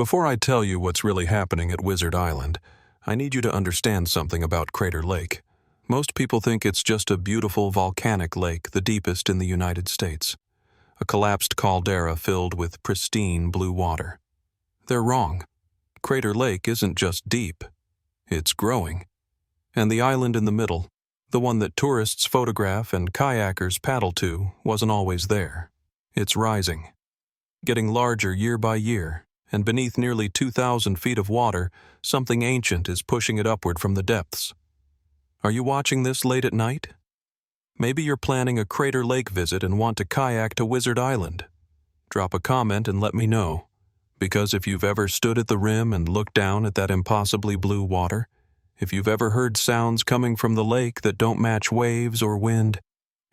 Before I tell you what's really happening at Wizard Island, I need you to understand something about Crater Lake. Most people think it's just a beautiful volcanic lake, the deepest in the United States. A collapsed caldera filled with pristine blue water. They're wrong. Crater Lake isn't just deep. It's growing. And the island in the middle, the one that tourists photograph and kayakers paddle to, wasn't always there. It's rising. Getting larger year by year, and beneath nearly 2,000 feet of water, something ancient is pushing it upward from the depths. Are you watching this late at night? Maybe you're planning a Crater Lake visit and want to kayak to Wizard Island. Drop a comment and let me know, because if you've ever stood at the rim and looked down at that impossibly blue water, if you've ever heard sounds coming from the lake that don't match waves or wind,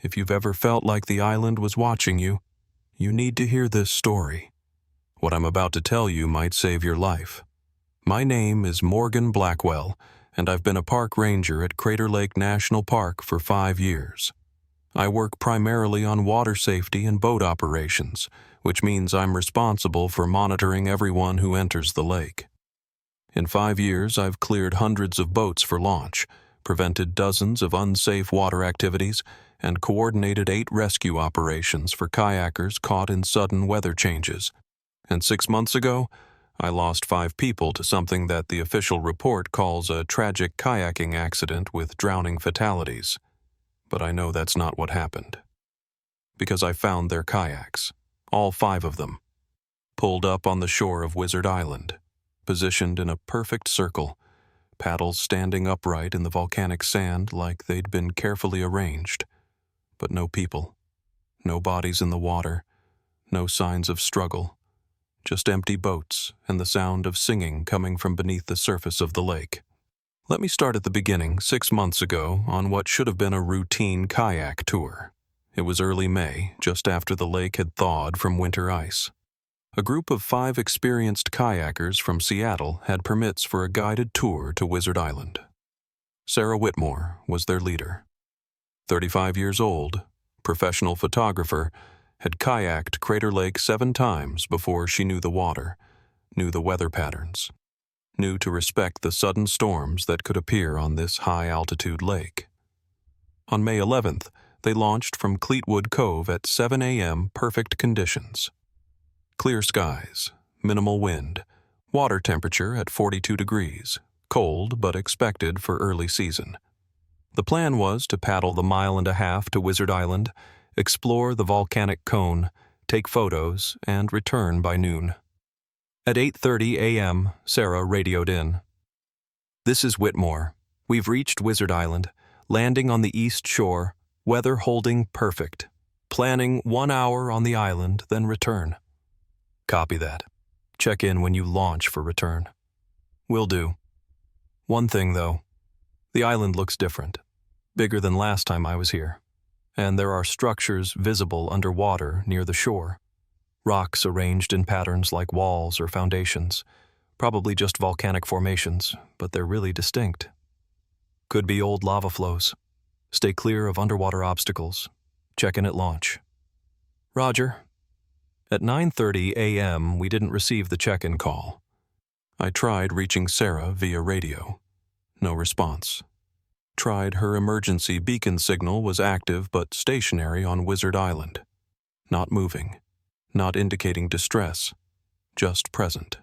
if you've ever felt like the island was watching you, you need to hear this story. What I'm about to tell you might save your life. My name is Morgan Blackwell, and I've been a park ranger at Crater Lake National Park for 5 years. I work primarily on water safety and boat operations, which means I'm responsible for monitoring everyone who enters the lake. In 5 years, I've cleared hundreds of boats for launch, prevented dozens of unsafe water activities, and coordinated 8 rescue operations for kayakers caught in sudden weather changes. And 6 months ago, I lost 5 people to something that the official report calls a tragic kayaking accident with drowning fatalities. But I know that's not what happened. Because I found their kayaks, all 5 of them, pulled up on the shore of Wizard Island, positioned in a perfect circle, paddles standing upright in the volcanic sand like they'd been carefully arranged. But no people, no bodies in the water, no signs of struggle, just empty boats and the sound of singing coming from beneath the surface of the lake. Let me start at the beginning, 6 months ago, on what should have been a routine kayak tour. It was early May, just after the lake had thawed from winter ice. A group of 5 experienced kayakers from Seattle had permits for a guided tour to Wizard Island. Sarah Whitmore was their leader. 35 years old, professional photographer, had kayaked Crater Lake 7 times before she knew the water, knew the weather patterns, knew to respect the sudden storms that could appear on this high-altitude lake. On May 11th, they launched from Cleetwood Cove at 7 a.m. perfect conditions. Clear skies, minimal wind, water temperature at 42 degrees, cold but expected for early season. The plan was to paddle the 1.5 miles to Wizard Island, explore the volcanic cone, take photos, and return by noon. At 8:30 a.m., Sarah radioed in. "This is Whitmore. We've reached Wizard Island, landing on the east shore, weather holding perfect. Planning 1 hour on the island, then return." "Copy that. Check in when you launch for return." "Will do. One thing, though. The island looks different, bigger than last time I was here, and there are structures visible underwater near the shore. Rocks arranged in patterns like walls or foundations, probably just volcanic formations, but they're really distinct. Could be old lava flows. Stay clear of underwater obstacles. Check in at launch." "Roger." At 9:30 a.m., we didn't receive the check-in call. I tried reaching Sarah via radio. No response. Tried her emergency beacon signal was active but stationary on Wizard Island. Not moving. Not indicating distress. Just present.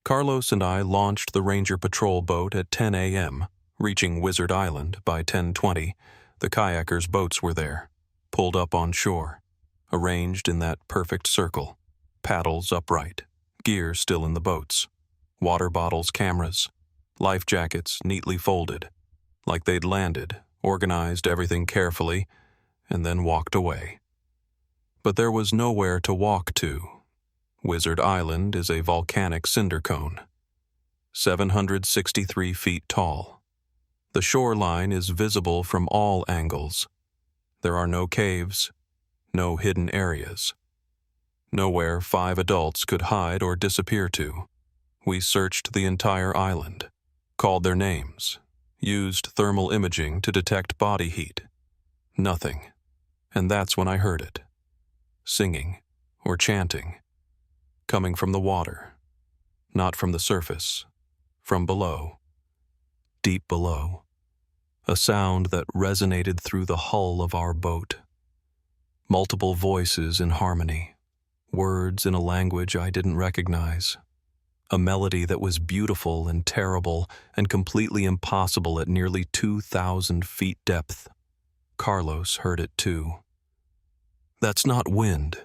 Carlos and I launched the Ranger Patrol boat at 10 a.m., reaching Wizard Island by 10:20. The kayakers' boats were there, pulled up on shore, arranged in that perfect circle, paddles upright, gear still in the boats, water bottles, cameras, life jackets neatly folded, like they'd landed, organized everything carefully, and then walked away. But there was nowhere to walk to. Wizard Island is a volcanic cinder cone, 763 feet tall. The shoreline is visible from all angles. There are no caves, no hidden areas. Nowhere 5 adults could hide or disappear to. We searched the entire island, called their names, used thermal imaging to detect body heat. Nothing. And that's when I heard it. Singing, or chanting, coming from the water, not from the surface, from below, deep below, a sound that resonated through the hull of our boat. Multiple voices in harmony, words in a language I didn't recognize, a melody that was beautiful and terrible and completely impossible at nearly 2,000 feet depth. Carlos heard it too. That's not wind.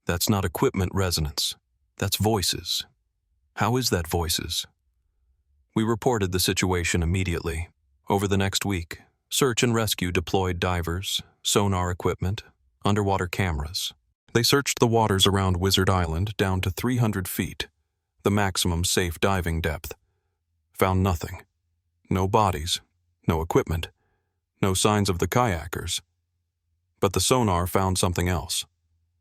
That's not equipment resonance. That's voices. How is that voices? We reported the situation immediately. Over the next week, search and rescue deployed divers, sonar equipment, underwater cameras. They searched the waters around Wizard Island down to 300 feet, the maximum safe diving depth. Found nothing. No bodies, no equipment, no signs of the kayakers. But the sonar found something else.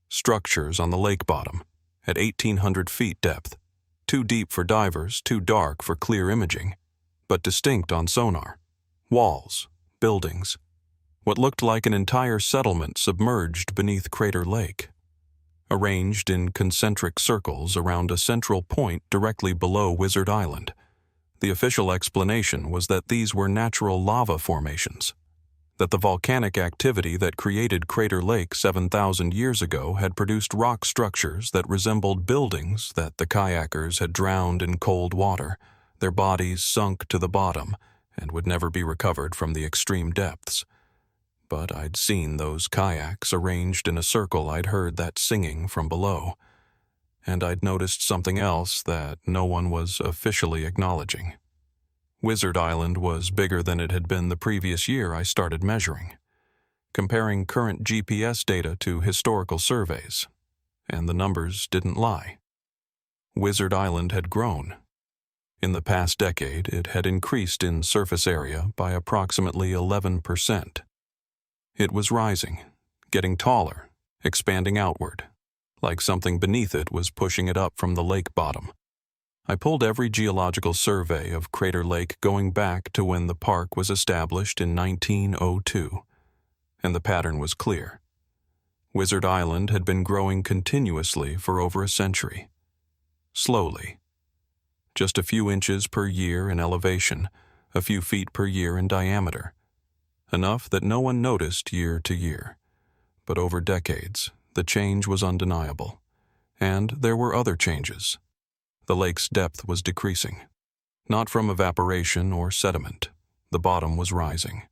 Structures on the lake bottom, at 1,800 feet depth. Too deep for divers, too dark for clear imaging, but distinct on sonar. Walls, buildings, what looked like an entire settlement submerged beneath Crater Lake, arranged in concentric circles around a central point directly below Wizard Island. The official explanation was that these were natural lava formations, that the volcanic activity that created Crater Lake 7,000 years ago had produced rock structures that resembled buildings that the kayakers had drowned in cold water, their bodies sunk to the bottom, and would never be recovered from the extreme depths. But I'd seen those kayaks arranged in a circle. I'd heard that singing from below, and I'd noticed something else that no one was officially acknowledging. Wizard Island was bigger than it had been the previous year I started measuring, comparing current GPS data to historical surveys, and the numbers didn't lie. Wizard Island had grown. In the past decade, it had increased in surface area by approximately 11%. It was rising, getting taller, expanding outward, like something beneath it was pushing it up from the lake bottom. I pulled every geological survey of Crater Lake going back to when the park was established in 1902, and the pattern was clear. Wizard Island had been growing continuously for over a century. Slowly. Just a few inches per year in elevation, a few feet per year in diameter. Enough that no one noticed year to year. But over decades, the change was undeniable. And there were other changes. The lake's depth was decreasing. Not from evaporation or sediment. The bottom was rising.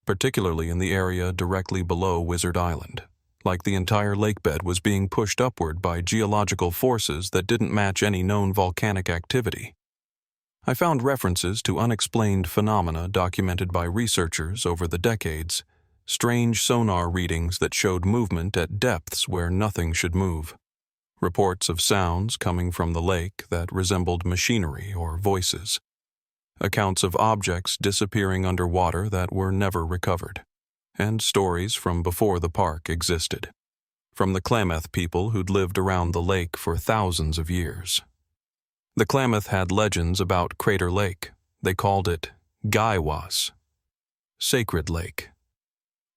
Particularly in the area directly below Wizard Island. Like the entire lakebed was being pushed upward by geological forces that didn't match any known volcanic activity. I found references to unexplained phenomena documented by researchers over the decades, strange sonar readings that showed movement at depths where nothing should move, reports of sounds coming from the lake that resembled machinery or voices, accounts of objects disappearing underwater that were never recovered, and stories from before the park existed, from the Klamath people who'd lived around the lake for thousands of years. The Klamath had legends about Crater Lake. They called it Gaiwas, Sacred Lake.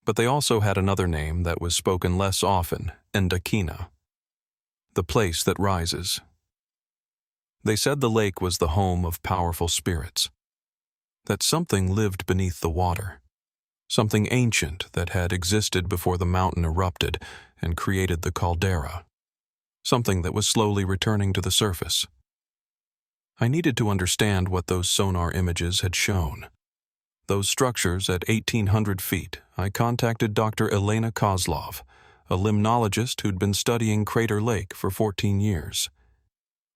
But they also had another name that was spoken less often, Endakina, the place that rises. They said the lake was the home of powerful spirits, that something lived beneath the water, something ancient that had existed before the mountain erupted and created the caldera, something that was slowly returning to the surface. I needed to understand what those sonar images had shown. Those structures at 1,800 feet, I contacted Dr. Elena Kozlov, a limnologist who'd been studying Crater Lake for 14 years.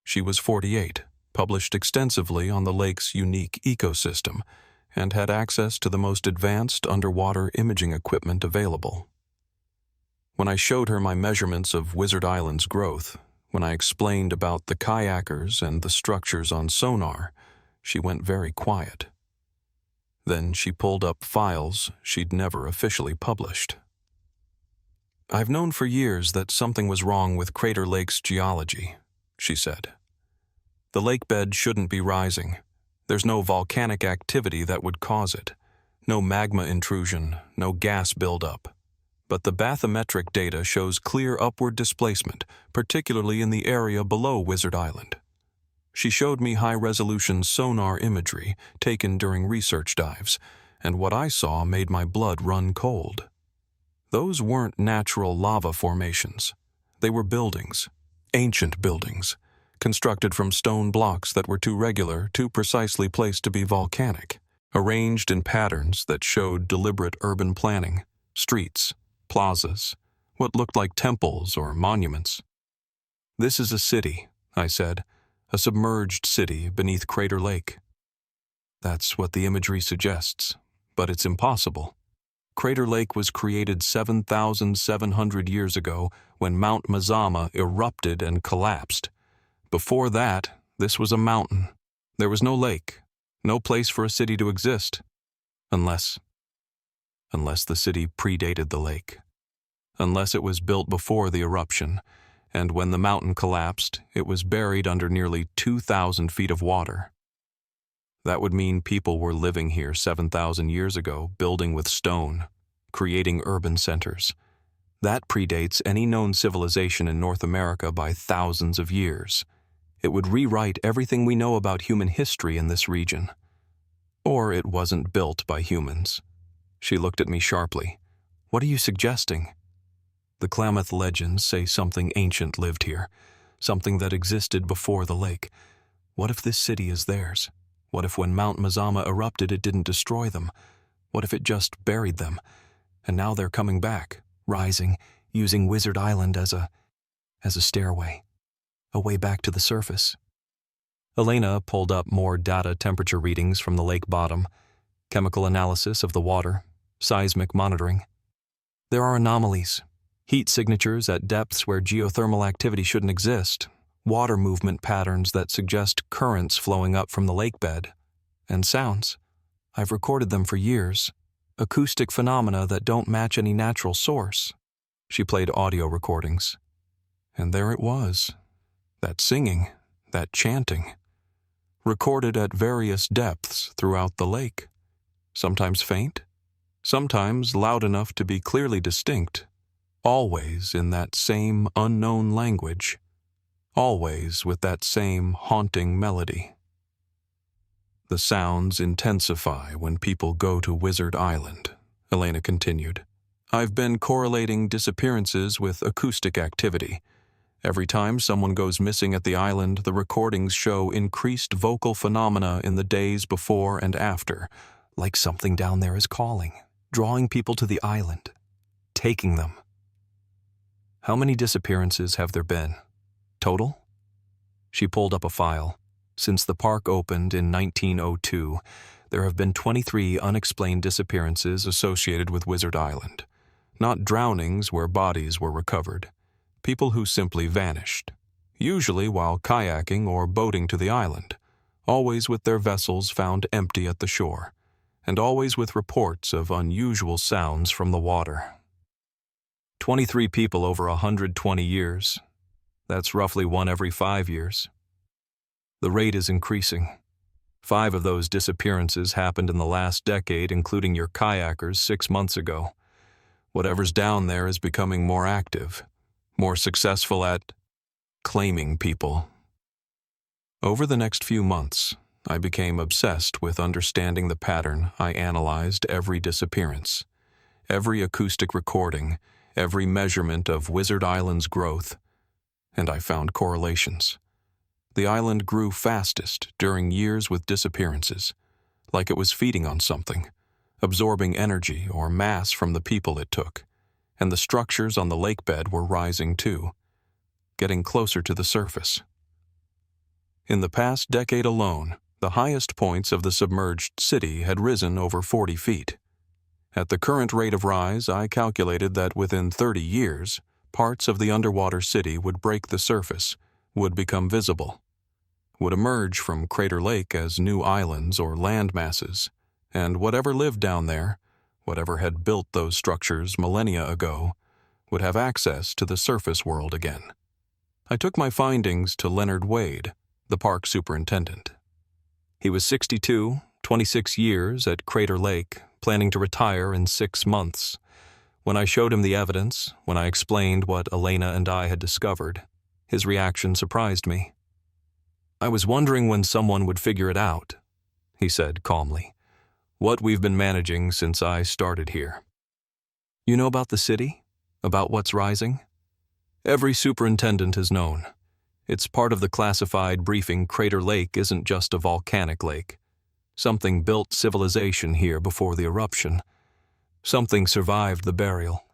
She was 48, published extensively on the lake's unique ecosystem, and had access to the most advanced underwater imaging equipment available. When I showed her my measurements of Wizard Island's growth, when I explained about the kayakers and the structures on sonar, she went very quiet. Then she pulled up files she'd never officially published. "I've known for years that something was wrong with Crater Lake's geology," she said. "The lakebed shouldn't be rising. There's no volcanic activity that would cause it. No magma intrusion, no gas buildup. But the bathymetric data shows clear upward displacement, particularly in the area below Wizard Island." She showed me high-resolution sonar imagery taken during research dives, and what I saw made my blood run cold. Those weren't natural lava formations. They were buildings, ancient buildings, constructed from stone blocks that were too regular, too precisely placed to be volcanic, arranged in patterns that showed deliberate urban planning, streets, plazas, what looked like temples or monuments. "This is a city," I said, "a submerged city beneath Crater Lake." "That's what the imagery suggests, but it's impossible. Crater Lake was created 7,700 years ago when Mount Mazama erupted and collapsed. Before that, this was a mountain. There was no lake, no place for a city to exist. Unless the city predated the lake. Unless it was built before the eruption, and when the mountain collapsed, it was buried under nearly 2,000 feet of water. That would mean people were living here 7,000 years ago, building with stone, creating urban centers. That predates any known civilization in North America by thousands of years. It would rewrite everything we know about human history in this region. Or it wasn't built by humans." She looked at me sharply. "What are you suggesting?" "The Klamath legends say something ancient lived here, something that existed before the lake. What if this city is theirs? What if when Mount Mazama erupted it didn't destroy them? What if it just buried them? And now they're coming back, rising, using Wizard Island as a stairway, a way back to the surface." Elena pulled up more data temperature readings from the lake bottom, chemical analysis of the water, seismic monitoring. "There are anomalies, heat signatures at depths where geothermal activity shouldn't exist, water movement patterns that suggest currents flowing up from the lakebed, and sounds. I've recorded them for years, acoustic phenomena that don't match any natural source." She played audio recordings. And there it was, that singing, that chanting, recorded at various depths throughout the lake, sometimes faint, sometimes loud enough to be clearly distinct, always in that same unknown language, always with that same haunting melody. "The sounds intensify when people go to Wizard Island," Elena continued. "I've been correlating disappearances with acoustic activity. Every time someone goes missing at the island, the recordings show increased vocal phenomena in the days before and after, like something down there is calling, drawing people to the island, taking them." "How many disappearances have there been? Total?" She pulled up a file. "Since the park opened in 1902, there have been 23 unexplained disappearances associated with Wizard Island. Not drownings where bodies were recovered. People who simply vanished, usually while kayaking or boating to the island, always with their vessels found empty at the shore, and always with reports of unusual sounds from the water. 23 people over 120 years. That's roughly one every 5 years. The rate is increasing. 5 of those disappearances happened in the last decade, including your kayakers 6 months ago. Whatever's down there is becoming more active, more successful at claiming people." Over the next few months, I became obsessed with understanding the pattern. I analyzed every disappearance, every acoustic recording, every measurement of Wizard Island's growth, and I found correlations. The island grew fastest during years with disappearances, like it was feeding on something, absorbing energy or mass from the people it took, and the structures on the lakebed were rising too, getting closer to the surface. In the past decade alone, the highest points of the submerged city had risen over 40 feet. At the current rate of rise, I calculated that within 30 years, parts of the underwater city would break the surface, would become visible, would emerge from Crater Lake as new islands or land masses, and whatever lived down there, whatever had built those structures millennia ago, would have access to the surface world again. I took my findings to Leonard Wade, the park superintendent. He was 62, 26 years at Crater Lake, planning to retire in 6 months. When I showed him the evidence, when I explained what Elena and I had discovered, his reaction surprised me. I was wondering when someone would figure it out, he said calmly. What we've been managing since I started here. You know about the city? About what's rising? Every superintendent has known. It's part of the classified briefing. Crater Lake isn't just a volcanic lake. Something built civilization here before the eruption. Something survived the burial.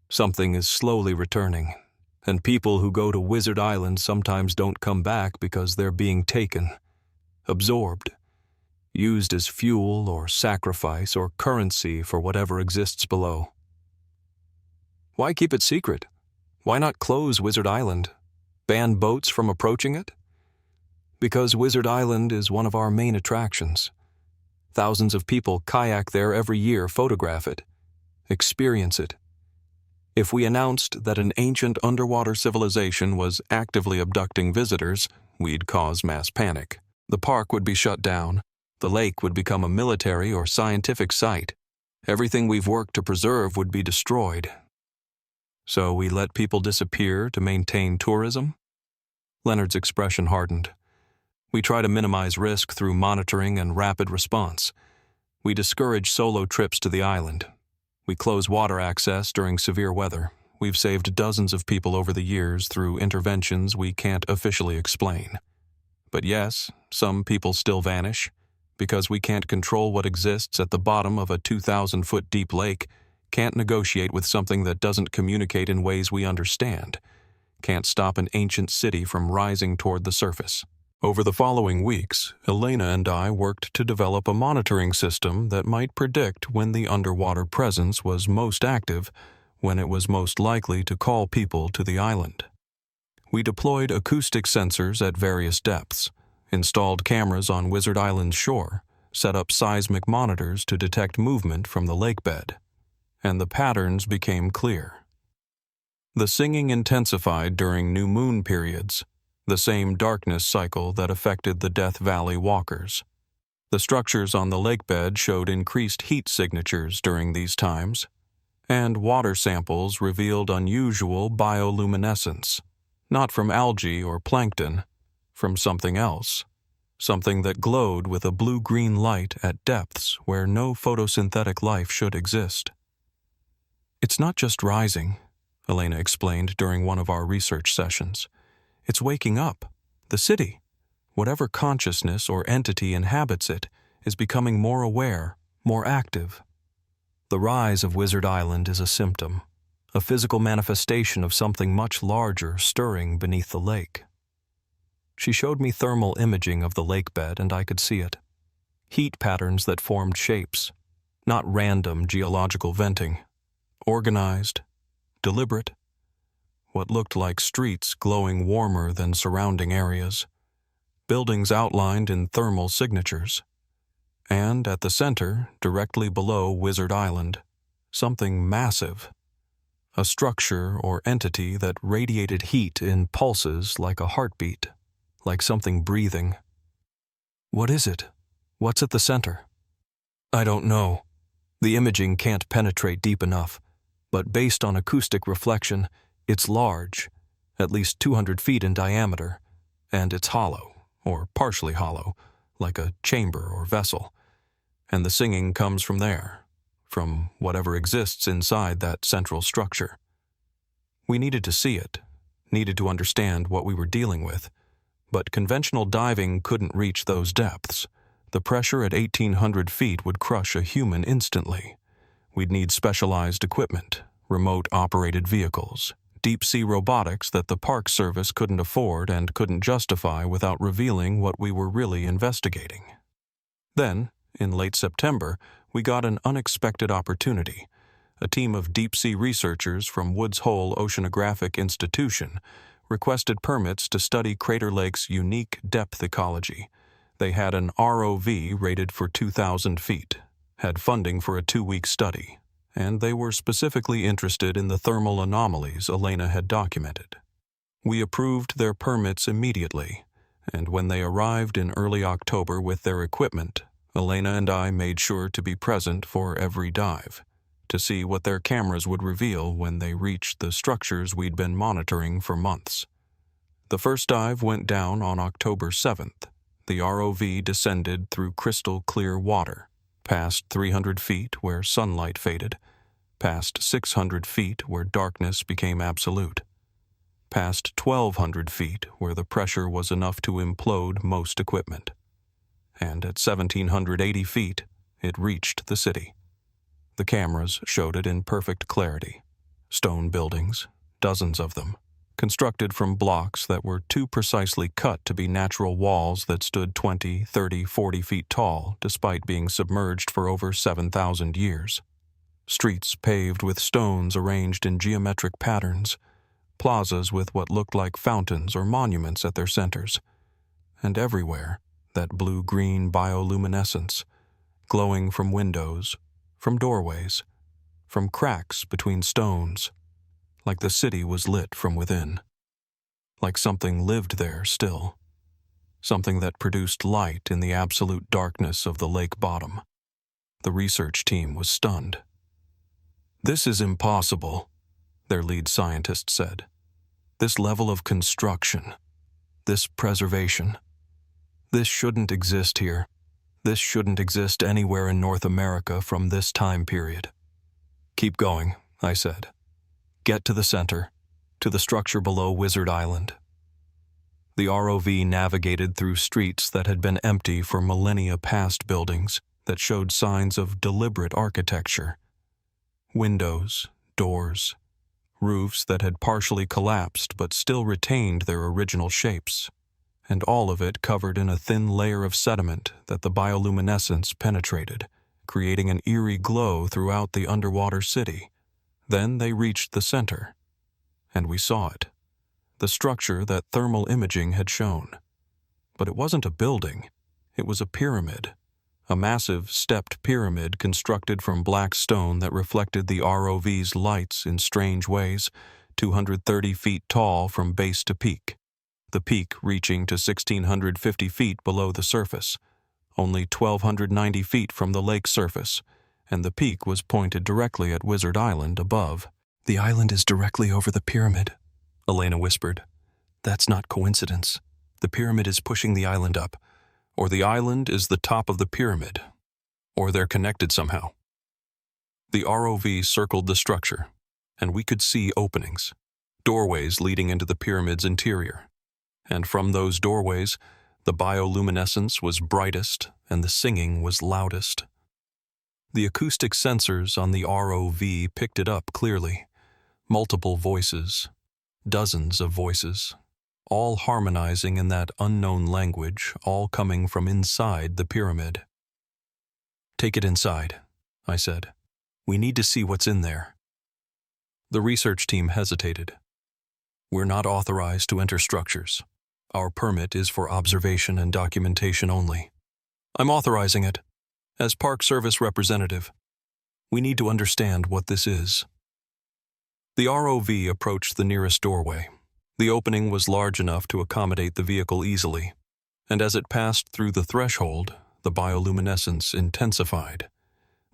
Something is slowly returning, and people who go to Wizard Island sometimes don't come back because they're being taken, absorbed, used as fuel or sacrifice or currency for whatever exists below. Why keep it secret? Why not close Wizard Island? Ban boats from approaching it? Because Wizard Island is one of our main attractions. Thousands of people kayak there every year, photograph it, experience it. If we announced that an ancient underwater civilization was actively abducting visitors, we'd cause mass panic. The park would be shut down. The lake would become a military or scientific site. Everything we've worked to preserve would be destroyed. So we let people disappear to maintain tourism? Leonard's expression hardened. We try to minimize risk through monitoring and rapid response. We discourage solo trips to the island. We close water access during severe weather. We've saved dozens of people over the years through interventions we can't officially explain. But yes, some people still vanish. Because we can't control what exists at the bottom of a 2,000-foot deep lake, can't negotiate with something that doesn't communicate in ways we understand, can't stop an ancient city from rising toward the surface. Over the following weeks, Elena and I worked to develop a monitoring system that might predict when the underwater presence was most active, when it was most likely to call people to the island. We deployed acoustic sensors at various depths, installed cameras on Wizard Island's shore, set up seismic monitors to detect movement from the lakebed, and the patterns became clear. The singing intensified during new moon periods, the same darkness cycle that affected the Death Valley walkers. The structures on the lakebed showed increased heat signatures during these times, and water samples revealed unusual bioluminescence, not from algae or plankton, from something else, something that glowed with a blue-green light at depths where no photosynthetic life should exist. It's not just rising, Elena explained during one of our research sessions. It's waking up. The city, whatever consciousness or entity inhabits it, is becoming more aware, more active. The rise of Wizard Island is a symptom, a physical manifestation of something much larger stirring beneath the lake. She showed me thermal imaging of the lakebed, and I could see it. Heat patterns that formed shapes, not random geological venting. Organized, deliberate. What looked like streets glowing warmer than surrounding areas. Buildings outlined in thermal signatures. And at the center, directly below Wizard Island, something massive. A structure or entity that radiated heat in pulses like a heartbeat, like something breathing. What is it? What's at the center? I don't know. The imaging can't penetrate deep enough, but based on acoustic reflection, it's large, at least 200 feet in diameter, and it's hollow, or partially hollow, like a chamber or vessel. And the singing comes from there, from whatever exists inside that central structure. We needed to see it, needed to understand what we were dealing with, but conventional diving couldn't reach those depths. The pressure at 1,800 feet would crush a human instantly. We'd need specialized equipment, remote-operated vehicles, deep-sea robotics that the Park Service couldn't afford and couldn't justify without revealing what we were really investigating. Then, in late September, we got an unexpected opportunity. A team of deep-sea researchers from Woods Hole Oceanographic Institution requested permits to study Crater Lake's unique depth ecology. They had an ROV rated for 2,000 feet, had funding for a 2-week study, and they were specifically interested in the thermal anomalies Elena had documented. We approved their permits immediately, and when they arrived in early October with their equipment, Elena and I made sure to be present for every dive, to see what their cameras would reveal when they reached the structures we'd been monitoring for months. The first dive went down on October 7th. The ROV descended through crystal clear water, past 300 feet where sunlight faded, past 600 feet where darkness became absolute, past 1,200 feet where the pressure was enough to implode most equipment. And at 1,780 feet, it reached the city. The cameras showed it in perfect clarity. Stone buildings, dozens of them, constructed from blocks that were too precisely cut to be natural walls that stood 20, 30, 40 feet tall despite being submerged for over 7,000 years. Streets paved with stones arranged in geometric patterns, plazas with what looked like fountains or monuments at their centers, and everywhere that blue-green bioluminescence, glowing from windows, from doorways, from cracks between stones, like the city was lit from within, like something lived there still, something that produced light in the absolute darkness of the lake bottom. The research team was stunned. "This is impossible," their lead scientist said. "This level of construction, this preservation, this shouldn't exist here. This shouldn't exist anywhere in North America from this time period." "Keep going," I said. "Get to the center, to the structure below Wizard Island." The ROV navigated through streets that had been empty for millennia past buildings that showed signs of deliberate architecture. Windows, doors, roofs that had partially collapsed but still retained their original shapes, and all of it covered in a thin layer of sediment that the bioluminescence penetrated, creating an eerie glow throughout the underwater city. Then they reached the center, and we saw it, the structure that thermal imaging had shown. But it wasn't a building, it was a pyramid, a massive stepped pyramid constructed from black stone that reflected the ROV's lights in strange ways, 230 feet tall from base to peak, the peak reaching to 1,650 feet below the surface, only 1,290 feet from the lake surface, and the peak was pointed directly at Wizard Island above. "The island is directly over the pyramid," Elena whispered. "That's not coincidence. The pyramid is pushing the island up, or the island is the top of the pyramid, or they're connected somehow." The ROV circled the structure, and we could see openings, doorways leading into the pyramid's interior. And from those doorways, the bioluminescence was brightest and the singing was loudest. The acoustic sensors on the ROV picked it up clearly. Multiple voices, dozens of voices, all harmonizing in that unknown language, all coming from inside the pyramid. "Take it inside," I said. "We need to see what's in there." The research team hesitated. "We're not authorized to enter structures. Our permit is for observation and documentation only." "I'm authorizing it. As Park Service representative, we need to understand what this is." The ROV approached the nearest doorway. The opening was large enough to accommodate the vehicle easily, and as it passed through the threshold, the bioluminescence intensified.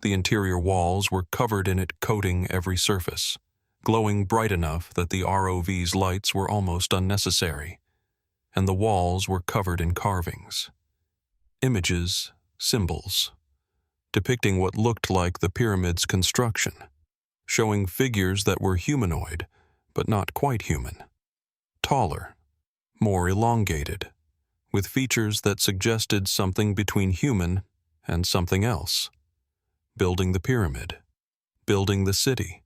The interior walls were covered in it, coating every surface, glowing bright enough that the ROV's lights were almost unnecessary, and the walls were covered in carvings. Images, symbols, depicting what looked like the pyramid's construction, showing figures that were humanoid, but not quite human. Taller, more elongated, with features that suggested something between human and something else. Building the pyramid, building the city,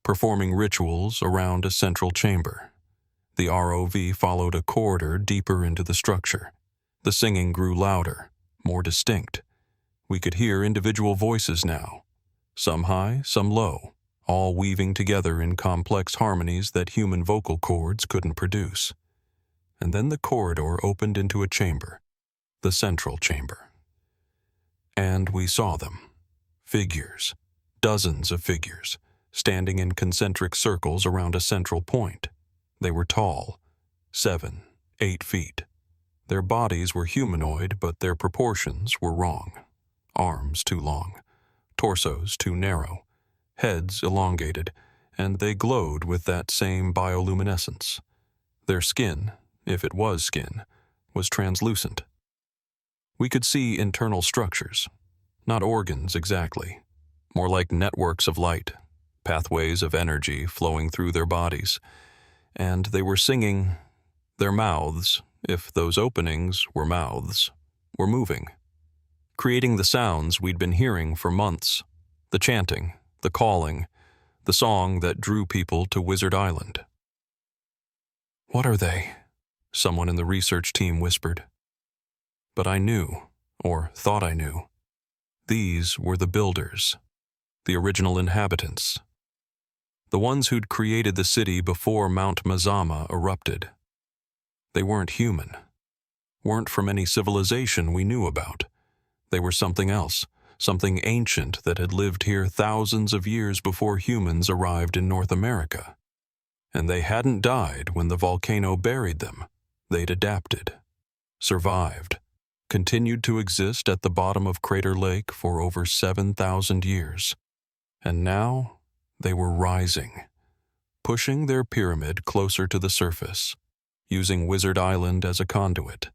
performing rituals around a central chamber. The ROV followed a corridor deeper into the structure. The singing grew louder, more distinct. We could hear individual voices now, some high, some low, all weaving together in complex harmonies that human vocal cords couldn't produce. And then the corridor opened into a chamber, the central chamber. And we saw them, figures, dozens of figures, standing in concentric circles around a central point. They were tall, 7, 8 feet. Their bodies were humanoid, but their proportions were wrong. Arms too long, torsos too narrow, heads elongated, and they glowed with that same bioluminescence. Their skin, if it was skin, was translucent. We could see internal structures, not organs exactly, more like networks of light, pathways of energy flowing through their bodies, and they were singing. Their mouths, if those openings were mouths, were moving, creating the sounds we'd been hearing for months, the chanting, the calling, the song that drew people to Wizard Island. "What are they?" someone in the research team whispered. But I knew, or thought I knew. These were the builders, the original inhabitants, the ones who'd created the city before Mount Mazama erupted. They weren't human, weren't from any civilization we knew about. They were something else, something ancient that had lived here thousands of years before humans arrived in North America. And they hadn't died when the volcano buried them. They'd adapted, survived, continued to exist at the bottom of Crater Lake for over 7,000 years. And now they were rising, pushing their pyramid closer to the surface, using Wizard Island as a conduit,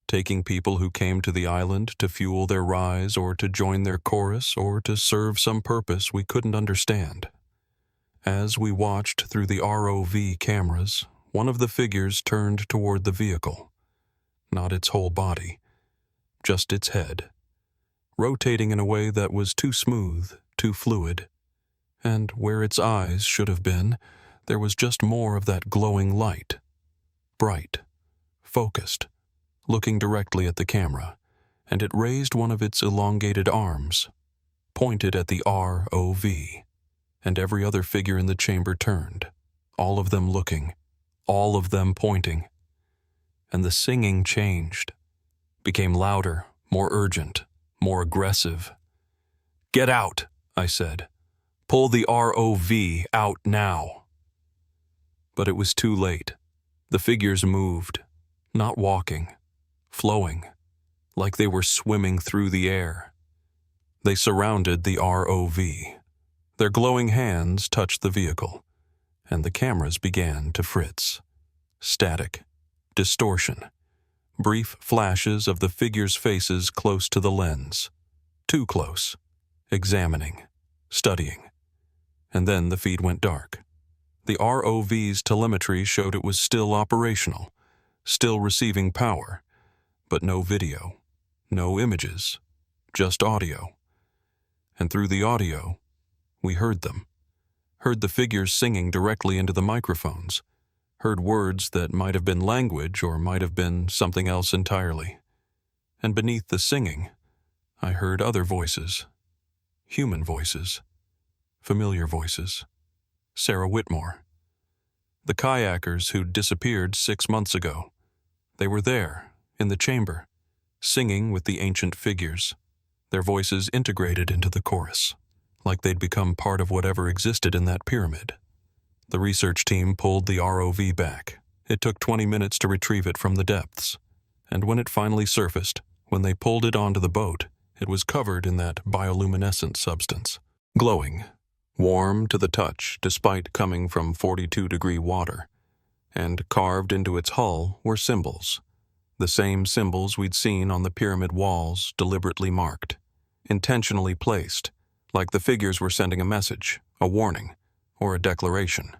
taking people who came to the island to fuel their rise or to join their chorus or to serve some purpose we couldn't understand. As we watched through the ROV cameras, one of the figures turned toward the vehicle. Not its whole body, just its head, rotating in a way that was too smooth, too fluid, and where its eyes should have been, there was just more of that glowing light, bright, focused, looking directly at the camera, and it raised one of its elongated arms, pointed at the ROV, and every other figure in the chamber turned, all of them looking, all of them pointing. And the singing changed, became louder, more urgent, more aggressive. "Get out," I said. "Pull the ROV out now." But it was too late. The figures moved, not walking, flowing, like they were swimming through the air. They surrounded the ROV. Their glowing hands touched the vehicle, and the cameras began to fritz. Static, distortion, brief flashes of the figures' faces close to the lens, too close, examining, studying. And then the feed went dark. The ROV's telemetry showed it was still operational, still receiving power, but no video, no images, just audio. And through the audio, we heard them, heard the figures singing directly into the microphones, heard words that might have been language or might have been something else entirely. And beneath the singing, I heard other voices, human voices, familiar voices. Sarah Whitmore. The kayakers who'd disappeared 6 months ago. They were there, in the chamber, singing with the ancient figures, their voices integrated into the chorus, like they'd become part of whatever existed in that pyramid. The research team pulled the ROV back. It took 20 minutes to retrieve it from the depths, and when it finally surfaced, when they pulled it onto the boat, it was covered in that bioluminescent substance, glowing, warm to the touch despite coming from 42-degree water, and carved into its hull were symbols, the same symbols we'd seen on the pyramid walls, deliberately marked, intentionally placed, like the figures were sending a message, a warning, or a declaration.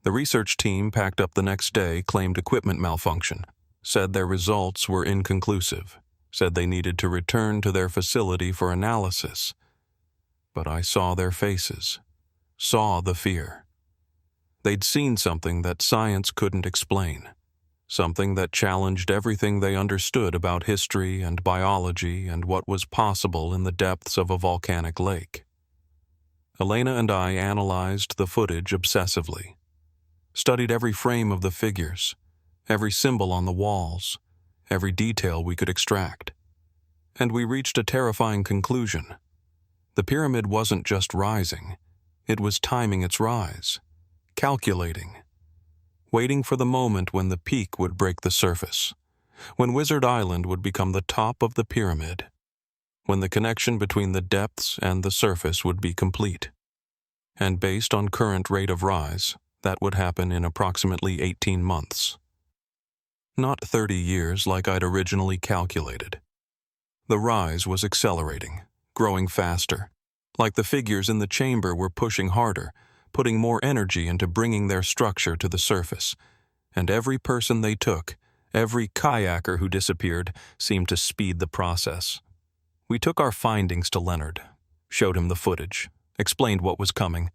The research team packed up the next day, claimed equipment malfunction, said their results were inconclusive, said they needed to return to their facility for analysis. But I saw their faces, saw the fear. They'd seen something that science couldn't explain, something that challenged everything they understood about history and biology and what was possible in the depths of a volcanic lake. Elena and I analyzed the footage obsessively, studied every frame of the figures, every symbol on the walls, every detail we could extract. And we reached a terrifying conclusion. The pyramid wasn't just rising, it was timing its rise, calculating, waiting for the moment when the peak would break the surface, when Wizard Island would become the top of the pyramid, when the connection between the depths and the surface would be complete. And based on current rate of rise, that would happen in approximately 18 months. Not 30 years like I'd originally calculated. The rise was accelerating, growing faster, like the figures in the chamber were pushing harder, putting more energy into bringing their structure to the surface. And every person they took, every kayaker who disappeared, seemed to speed the process. We took our findings to Leonard, showed him the footage, explained what was coming,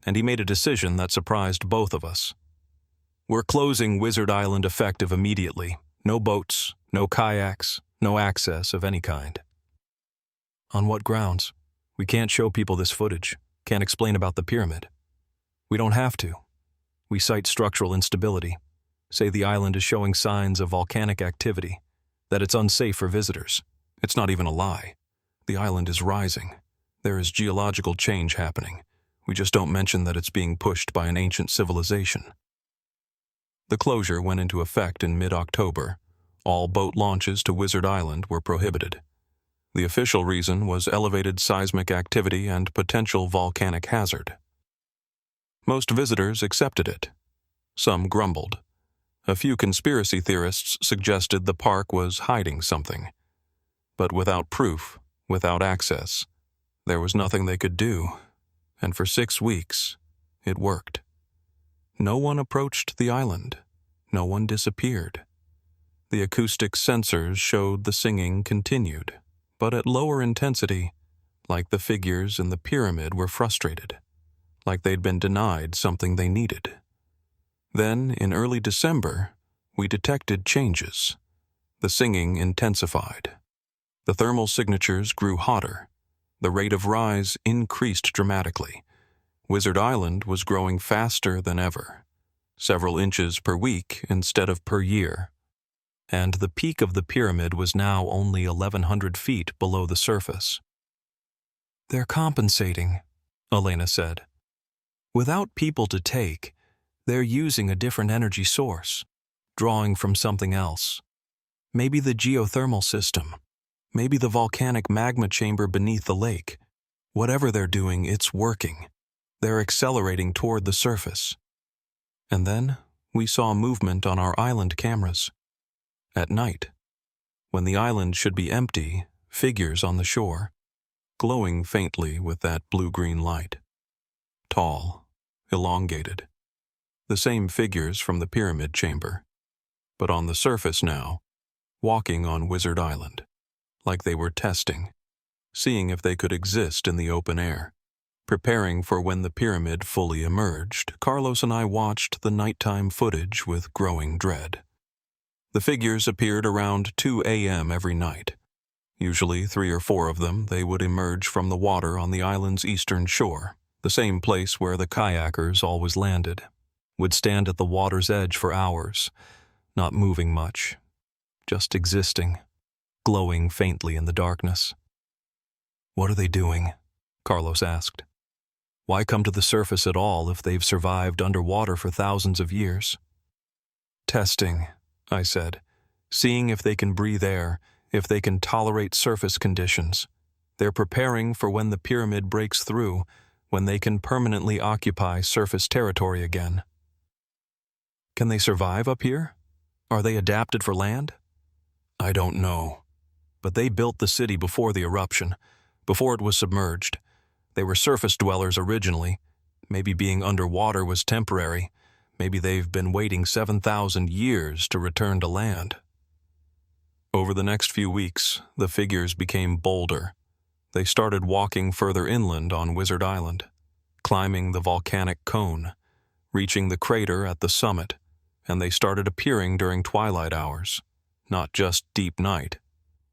and he made a decision that surprised both of us. We're closing Wizard Island effective immediately. No boats, no kayaks, no access of any kind. On what grounds? We can't show people this footage, can't explain about the pyramid. We don't have to. We cite structural instability, say the island is showing signs of volcanic activity, that it's unsafe for visitors. It's not even a lie. The island is rising. There is geological change happening. We just don't mention that it's being pushed by an ancient civilization. The closure went into effect in mid-October. All boat launches to Wizard Island were prohibited. The official reason was elevated seismic activity and potential volcanic hazard. Most visitors accepted it. Some grumbled. A few conspiracy theorists suggested the park was hiding something. But without proof, without access, there was nothing they could do, and for 6 weeks, it worked. No one approached the island. No one disappeared. The acoustic sensors showed the singing continued, but at lower intensity, like the figures in the pyramid were frustrated, like they'd been denied something they needed. Then, in early December, we detected changes. The singing intensified. The thermal signatures grew hotter. The rate of rise increased dramatically. Wizard Island was growing faster than ever, several inches per week instead of per year. And the peak of the pyramid was now only 1,100 feet below the surface. "They're compensating," Elena said. "Without people to take, they're using a different energy source, drawing from something else. Maybe the geothermal system, maybe the volcanic magma chamber beneath the lake. Whatever they're doing, it's working. They're accelerating toward the surface." And then we saw movement on our island cameras. At night, when the island should be empty, figures on the shore, glowing faintly with that blue-green light. Tall, elongated. The same figures from the pyramid chamber, but on the surface now, walking on Wizard Island, like they were testing, seeing if they could exist in the open air. Preparing for when the pyramid fully emerged, Carlos and I watched the nighttime footage with growing dread. The figures appeared around 2 a.m. every night. Usually 3 or 4 of them, they would emerge from the water on the island's eastern shore, the same place where the kayakers always landed. Would stand at the water's edge for hours, not moving much, just existing, glowing faintly in the darkness. "What are they doing?" Carlos asked. "Why come to the surface at all if they've survived underwater for thousands of years?" "Testing," I said, "seeing if they can breathe air, if they can tolerate surface conditions. They're preparing for when the pyramid breaks through, when they can permanently occupy surface territory again." "Can they survive up here? Are they adapted for land?" "I don't know. But they built the city before the eruption, before it was submerged. They were surface dwellers originally. Maybe being underwater was temporary. Maybe they've been waiting 7,000 years to return to land." Over the next few weeks, the figures became bolder. They started walking further inland on Wizard Island, climbing the volcanic cone, reaching the crater at the summit, and they started appearing during twilight hours, not just deep night,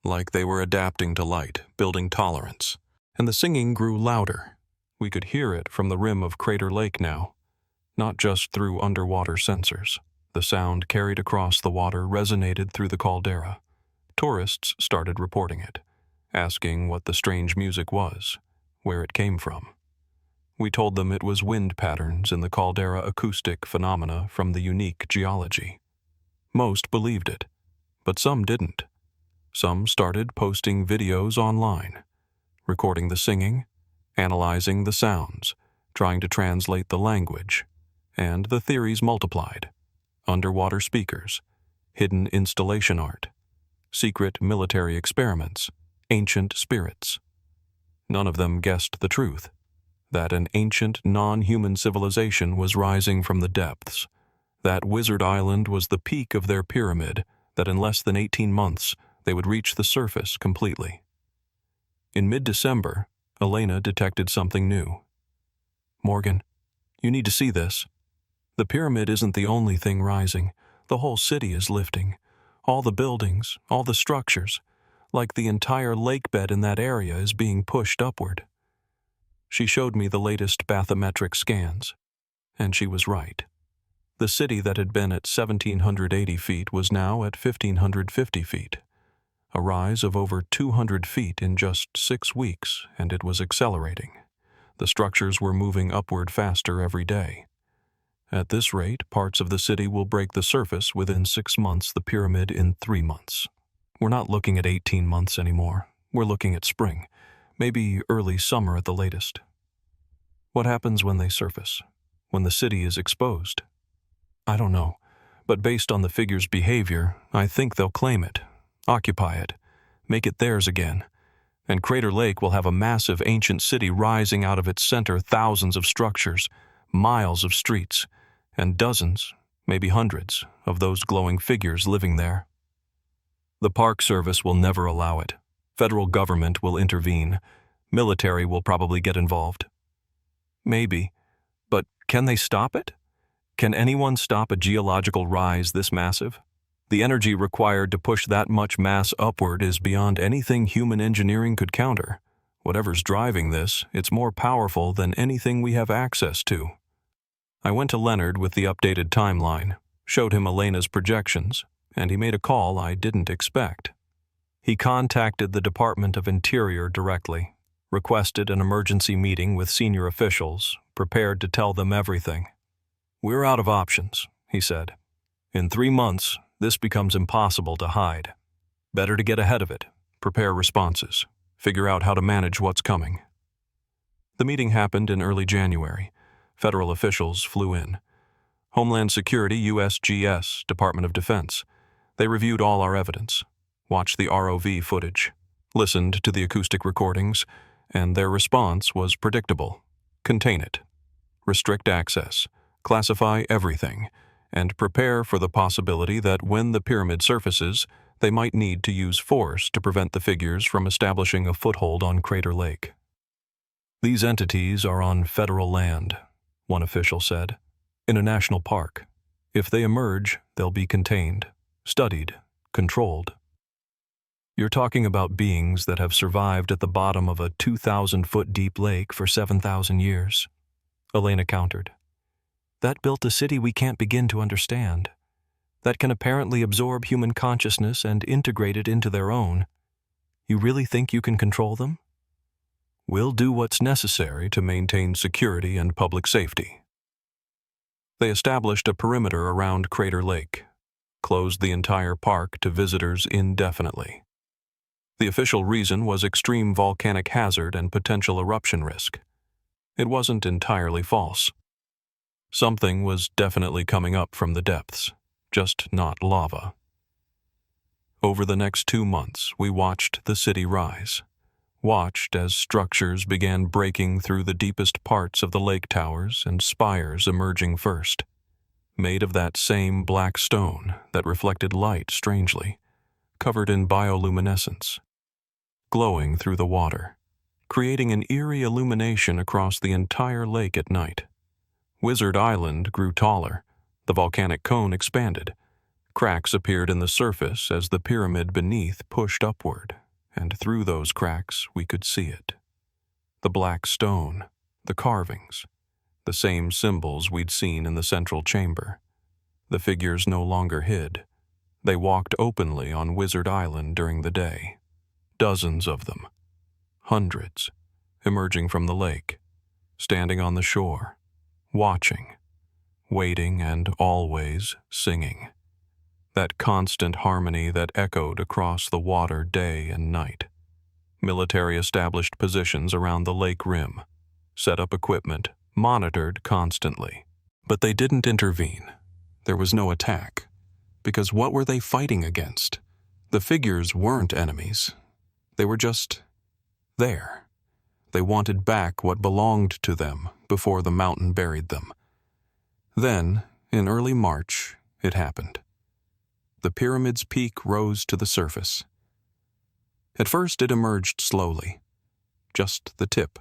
like they were adapting to light, building tolerance. And the singing grew louder. We could hear it from the rim of Crater Lake now, not just through underwater sensors. The sound carried across the water resonated through the caldera. Tourists started reporting it, asking what the strange music was, where it came from. We told them it was wind patterns in the caldera acoustic phenomena from the unique geology. Most believed it, but some didn't. Some started posting videos online, recording the singing, analyzing the sounds, trying to translate the language, and the theories multiplied. Underwater speakers, hidden installation art, secret military experiments, ancient spirits. None of them guessed the truth, that an ancient non-human civilization was rising from the depths, that Wizard Island was the peak of their pyramid, that in less than 18 months they would reach the surface completely. In mid-December, Elena detected something new. "Morgan, you need to see this. The pyramid isn't the only thing rising. The whole city is lifting. All the buildings, all the structures, like the entire lakebed in that area is being pushed upward." She showed me the latest bathymetric scans, and she was right. The city that had been at 1,780 feet was now at 1,550 feet. A rise of over 200 feet in just 6 weeks, and it was accelerating. The structures were moving upward faster every day. At this rate, parts of the city will break the surface within 6 months, the pyramid in 3 months. We're not looking at 18 months anymore. We're looking at spring, maybe early summer at the latest. What happens when they surface? When the city is exposed? I don't know, but based on the figure's behavior, I think they'll claim it, occupy it, make it theirs again, and Crater Lake will have a massive ancient city rising out of its center, thousands of structures, miles of streets, and dozens, maybe hundreds, of those glowing figures living there. The Park Service will never allow it. Federal government will intervene. Military will probably get involved. Maybe, but can they stop it? Can anyone stop a geological rise this massive? The energy required to push that much mass upward is beyond anything human engineering could counter. Whatever's driving this, it's more powerful than anything we have access to. I went to Leonard with the updated timeline, showed him Elena's projections, and he made a call I didn't expect. He contacted the Department of Interior directly, requested an emergency meeting with senior officials, prepared to tell them everything. "We're out of options," he said. "In 3 months, this becomes impossible to hide. Better to get ahead of it, prepare responses, figure out how to manage what's coming." The meeting happened in early January. Federal officials flew in. Homeland Security, USGS, Department of Defense. They reviewed all our evidence, watched the ROV footage, listened to the acoustic recordings, and their response was predictable. Contain it. Restrict access. Classify everything, and prepare for the possibility that when the pyramid surfaces, they might need to use force to prevent the figures from establishing a foothold on Crater Lake. "These entities are on federal land," one official said, "in a national park. If they emerge, they'll be contained, studied, controlled." "You're talking about beings that have survived at the bottom of a 2,000-foot deep lake for 7,000 years, Elena countered. "That built a city we can't begin to understand, that can apparently absorb human consciousness and integrate it into their own. You really think you can control them?" "We'll do what's necessary to maintain security and public safety." They established a perimeter around Crater Lake, closed the entire park to visitors indefinitely. The official reason was extreme volcanic hazard and potential eruption risk. It wasn't entirely false. Something was definitely coming up from the depths, just not lava. Over the next 2 months, we watched the city rise, watched as structures began breaking through the deepest parts of the lake towers and spires emerging first, made of that same black stone that reflected light strangely, covered in bioluminescence, glowing through the water, creating an eerie illumination across the entire lake at night. Wizard Island grew taller, the volcanic cone expanded, cracks appeared in the surface as the pyramid beneath pushed upward, and through those cracks we could see it. The black stone, the carvings, the same symbols we'd seen in the central chamber. The figures no longer hid. They walked openly on Wizard Island during the day. Dozens of them, hundreds, emerging from the lake, standing on the shore, watching, waiting, and always singing. That constant harmony that echoed across the water day and night. Military established positions around the lake rim, set up equipment, monitored constantly. But they didn't intervene. There was no attack. because what were they fighting against? The figures weren't enemies. They were just there. They wanted back what belonged to them before the mountain buried them. Then, in early March, it happened. The pyramid's peak rose to the surface. At first it emerged slowly, just the tip,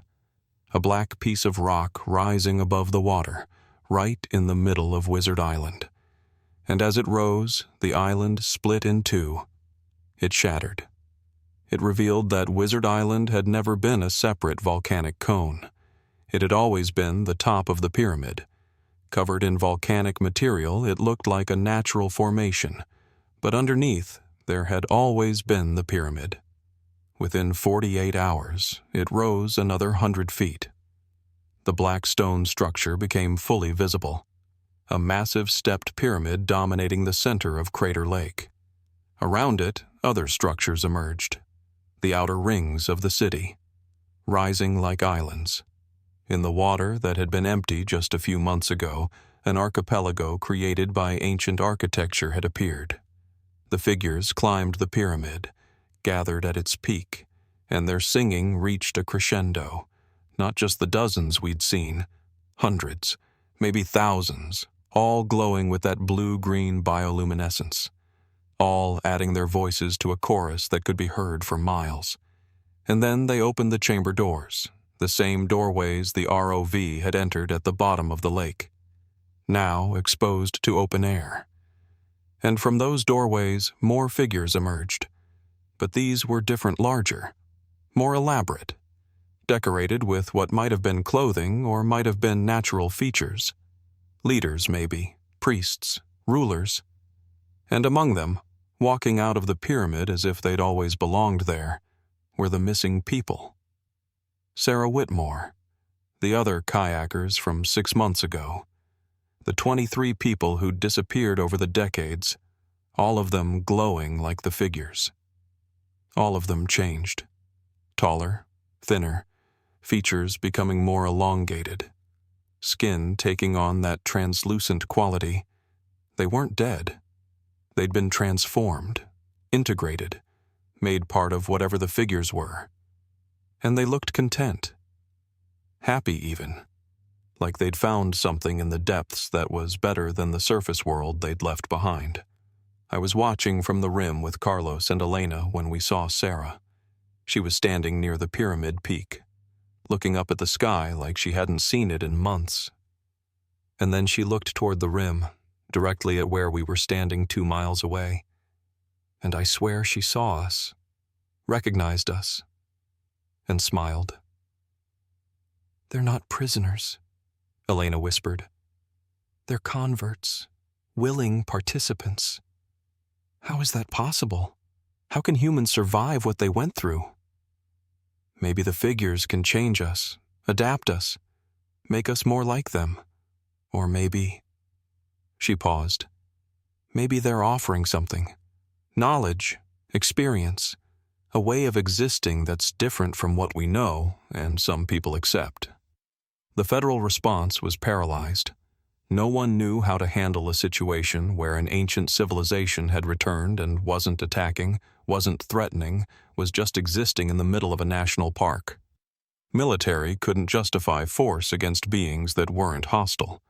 a black piece of rock rising above the water, right in the middle of Wizard Island. And as it rose, the island split in two. It shattered. It revealed that Wizard Island had never been a separate volcanic cone. It had always been the top of the pyramid. Covered in volcanic material, it looked like a natural formation, but underneath, there had always been the pyramid. Within 48 hours, it rose another 100 feet. The black stone structure became fully visible, a massive stepped pyramid dominating the center of Crater Lake. Around it, other structures emerged, the outer rings of the city, rising like islands. In the water that had been empty just a few months ago, an archipelago created by ancient architecture had appeared. The figures climbed the pyramid, gathered at its peak, and their singing reached a crescendo. Not just the dozens we'd seen, hundreds, maybe thousands, all glowing with that blue-green bioluminescence, all adding their voices to a chorus that could be heard for miles. And then they opened the chamber doors, the same doorways the ROV had entered at the bottom of the lake, now exposed to open air. And from those doorways, more figures emerged. But these were different, larger, more elaborate, decorated with what might have been clothing or might have been natural features. Leaders, maybe, priests, rulers. And among them, walking out of the pyramid as if they'd always belonged there, were the missing people. Sarah Whitmore, the other kayakers from 6 months ago, the 23 people who'd disappeared over the decades, all of them glowing like the figures. All of them changed. Taller, thinner, features becoming more elongated, skin taking on that translucent quality. They weren't dead. They'd been transformed, integrated, made part of whatever the figures were. And they looked content. Happy even. Like they'd found something in the depths that was better than the surface world they'd left behind. I was watching from the rim with Carlos and Elena when we saw Sarah. She was standing near the pyramid peak, looking up at the sky like she hadn't seen it in months. And then she looked toward the rim, directly at where we were standing 2 miles away. And I swear she saw us, recognized us, and smiled. "They're not prisoners," Elena whispered. "They're converts, willing participants. How is that possible? How can humans survive what they went through? Maybe the figures can change us, adapt us, make us more like them. Or maybe..." She paused. "Maybe they're offering something. Knowledge, experience, a way of existing that's different from what we know and some people accept." The federal response was paralyzed. No one knew how to handle a situation where an ancient civilization had returned and wasn't attacking, wasn't threatening, was just existing in the middle of a national park. Military couldn't justify force against beings that weren't hostile.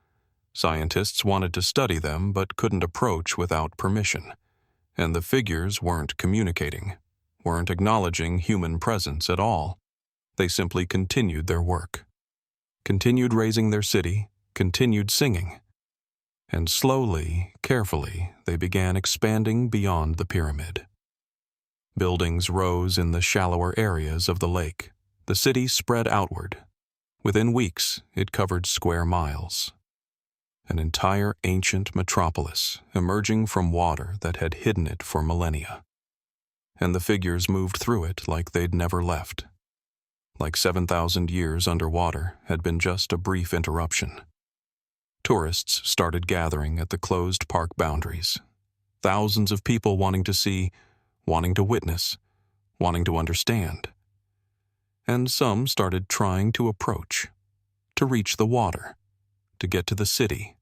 Scientists wanted to study them but couldn't approach without permission. And the figures weren't communicating, weren't acknowledging human presence at all. They simply continued their work. Continued raising their city, continued singing. And slowly, carefully, they began expanding beyond the pyramid. Buildings rose in the shallower areas of the lake. The city spread outward. Within weeks, it covered square miles. An entire ancient metropolis emerging from water that had hidden it for millennia. And the figures moved through it like they'd never left. Like 7,000 years underwater had been just a brief interruption. Tourists started gathering at the closed park boundaries. Thousands of people wanting to see, wanting to witness, wanting to understand. And some started trying to approach, to reach the water, to get to the city.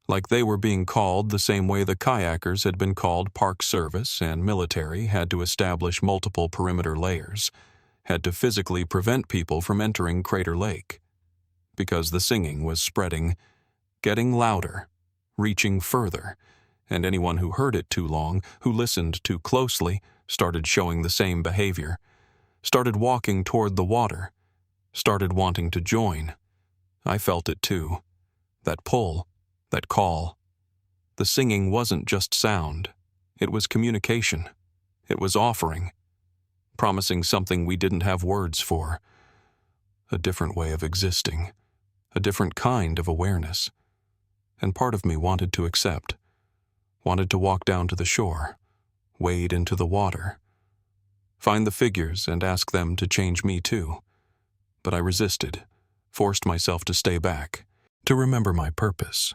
like they were being called the same way the kayakers had been called. Park Service and military had to establish multiple perimeter layers, had to physically prevent people from entering Crater Lake, because the singing was spreading, getting louder, reaching further, and anyone who heard it too long, who listened too closely, started showing the same behavior, started walking toward the water, started wanting to join. I felt it too. That pull, that call. The singing wasn't just sound. It was communication. It was offering, promising something we didn't have words for. A different way of existing, a different kind of awareness. And part of me wanted to accept, wanted to walk down to the shore, wade into the water, find the figures and ask them to change me too. But I resisted, forced myself to stay back, to remember my purpose.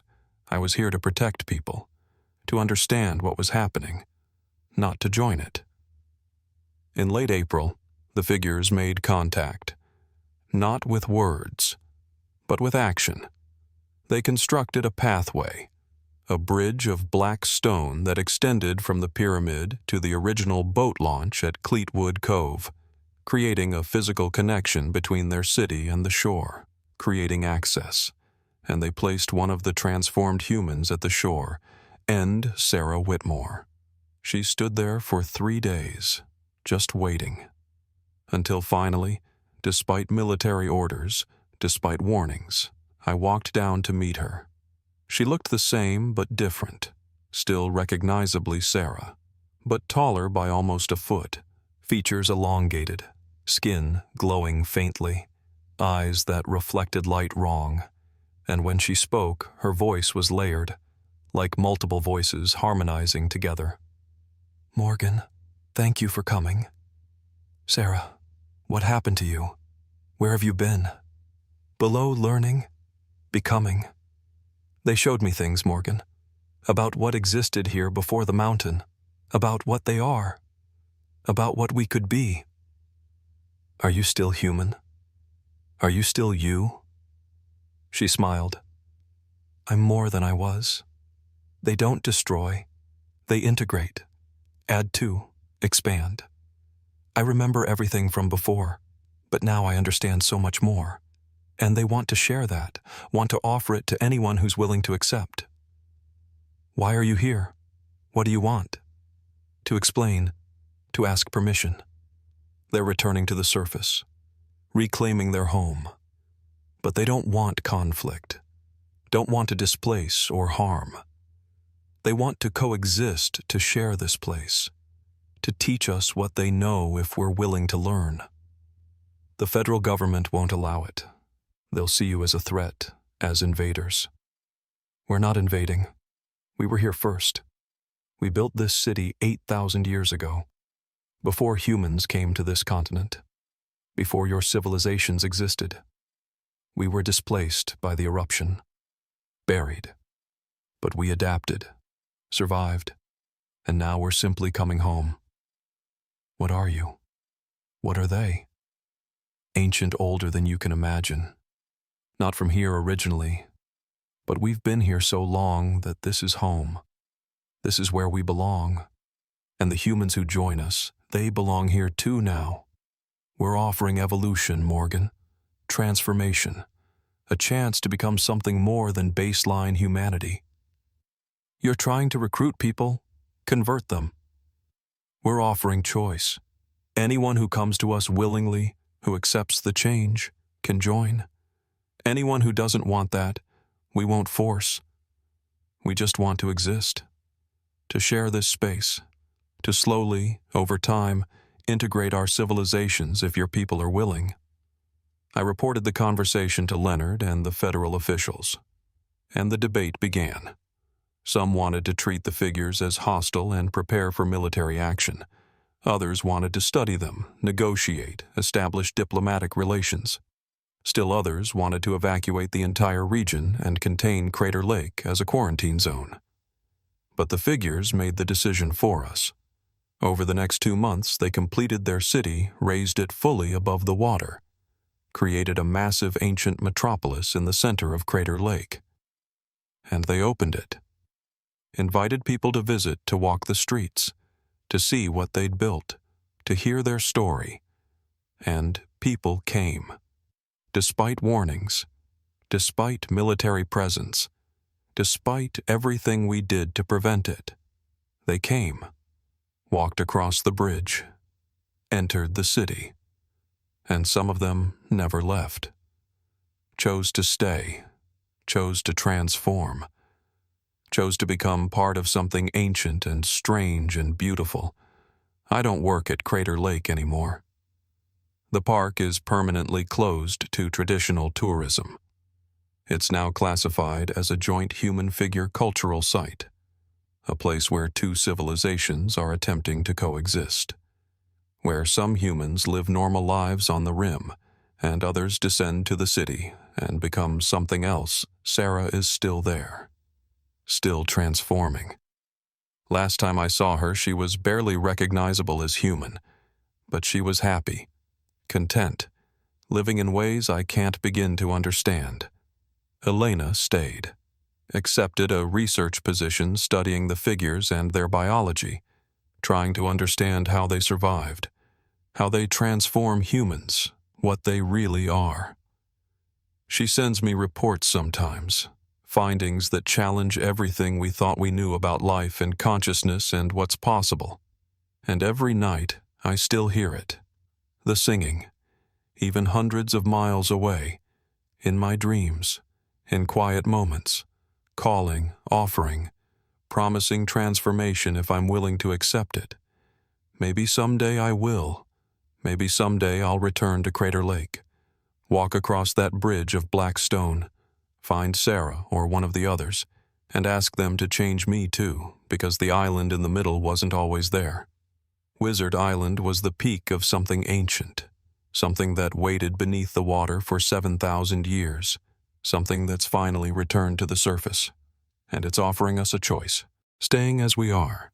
I was here to protect people, to understand what was happening, not to join it. In late April, the figures made contact, not with words, but with action. They constructed a pathway, a bridge of black stone that extended from the pyramid to the original boat launch at Cleetwood Cove, creating a physical connection between their city and the shore, creating access. And they placed one of the transformed humans at the shore, and Sarah Whitmore. She stood there for 3 days, just waiting, until finally, despite military orders, despite warnings, I walked down to meet her. She looked the same but different, still recognizably Sarah, but taller by almost a foot, features elongated, skin glowing faintly, eyes that reflected light wrong. And when she spoke, her voice was layered, like multiple voices harmonizing together. "Morgan, thank you for coming. Sarah, what happened to you? Where have you been? Below learning, becoming. They showed me things, Morgan, about what existed here before the mountain, about what they are, about what we could be. Are you still human? Are you still you?" She smiled. "I'm more than I was. They don't destroy. They integrate, add to, expand. I remember everything from before, but now I understand so much more. And they want to share that, want to offer it to anyone who's willing to accept. Why are you here? What do you want? To explain, to ask permission. They're returning to the surface, reclaiming their home. But they don't want conflict, don't want to displace or harm. They want to coexist, to share this place, to teach us what they know if we're willing to learn. The federal government won't allow it. They'll see you as a threat, as invaders. We're not invading. We were here first. We built this city 8,000 years ago, before humans came to this continent, before your civilizations existed. We were displaced by the eruption, buried, but we adapted, survived, and now we're simply coming home. What are you? What are they? Ancient, older than you can imagine. Not from here originally, but we've been here so long that this is home. This is where we belong. And the humans who join us, they belong here too now. We're offering evolution, Morgan. Transformation. A chance to become something more than baseline humanity. You're trying to recruit people, convert them. We're offering choice. Anyone who comes to us willingly, who accepts the change, can join. Anyone who doesn't want that, we won't force. We just want to exist, to share this space, to slowly, over time, integrate our civilizations if your people are willing. I reported the conversation to Leonard and the federal officials, and the debate began. Some wanted to treat the figures as hostile and prepare for military action. Others wanted to study them, negotiate, establish diplomatic relations. Still others wanted to evacuate the entire region and contain Crater Lake as a quarantine zone. But the figures made the decision for us. Over the next 2 months, they completed their city, raised it fully above the water, created a massive ancient metropolis in the center of Crater Lake. and they opened it. Invited people to visit, to walk the streets, to see what they'd built, to hear their story. And people came. Despite warnings, despite military presence, despite everything we did to prevent it, they came, walked across the bridge, entered the city, and some of them never left. Chose to stay, chose to transform, chose to become part of something ancient and strange and beautiful. I don't work at Crater Lake anymore. The park is permanently closed to traditional tourism. It's now classified as a joint human figure cultural site, a place where two civilizations are attempting to coexist, where some humans live normal lives on the rim and others descend to the city and become something else. Sarah is still there, still transforming. Last time I saw her, she was barely recognizable as human, but she was happy, content, living in ways I can't begin to understand. Elena stayed, accepted a research position studying the figures and their biology, trying to understand how they survived, how they transform humans, what they really are. She sends me reports sometimes, findings that challenge everything we thought we knew about life and consciousness and what's possible. And every night, I still hear it. The singing, even hundreds of miles away, in my dreams, in quiet moments, calling, offering, promising transformation if I'm willing to accept it. Maybe someday I will. Maybe someday I'll return to Crater Lake, walk across that bridge of black stone, find Sarah or one of the others, and ask them to change me too, because the island in the middle wasn't always there. Wizard Island was the peak of something ancient, something that waited beneath the water for 7,000 years, something that's finally returned to the surface, and it's offering us a choice, staying as we are,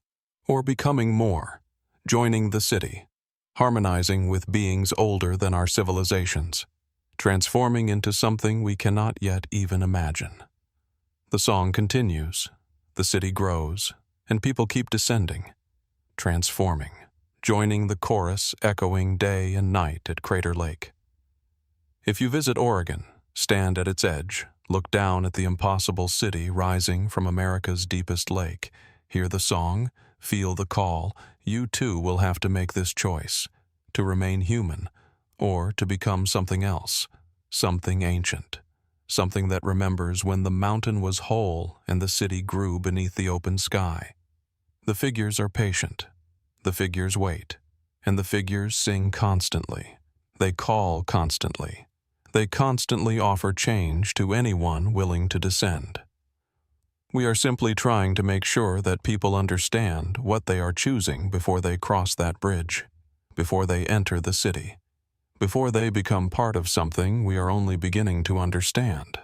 or becoming more, joining the city, harmonizing with beings older than our civilizations, transforming into something we cannot yet even imagine. The song continues, the city grows, and people keep descending, transforming, joining the chorus echoing day and night at Crater Lake. If you visit Oregon, stand at its edge, look down at the impossible city rising from America's deepest lake, hear the song, feel the call, you too will have to make this choice, to remain human, or to become something else, something ancient, something that remembers when the mountain was whole and the city grew beneath the open sky. The figures are patient, the figures wait, and the figures sing constantly. They call constantly. They constantly offer change to anyone willing to descend. We are simply trying to make sure that people understand what they are choosing before they cross that bridge, before they enter the city, before they become part of something we are only beginning to understand.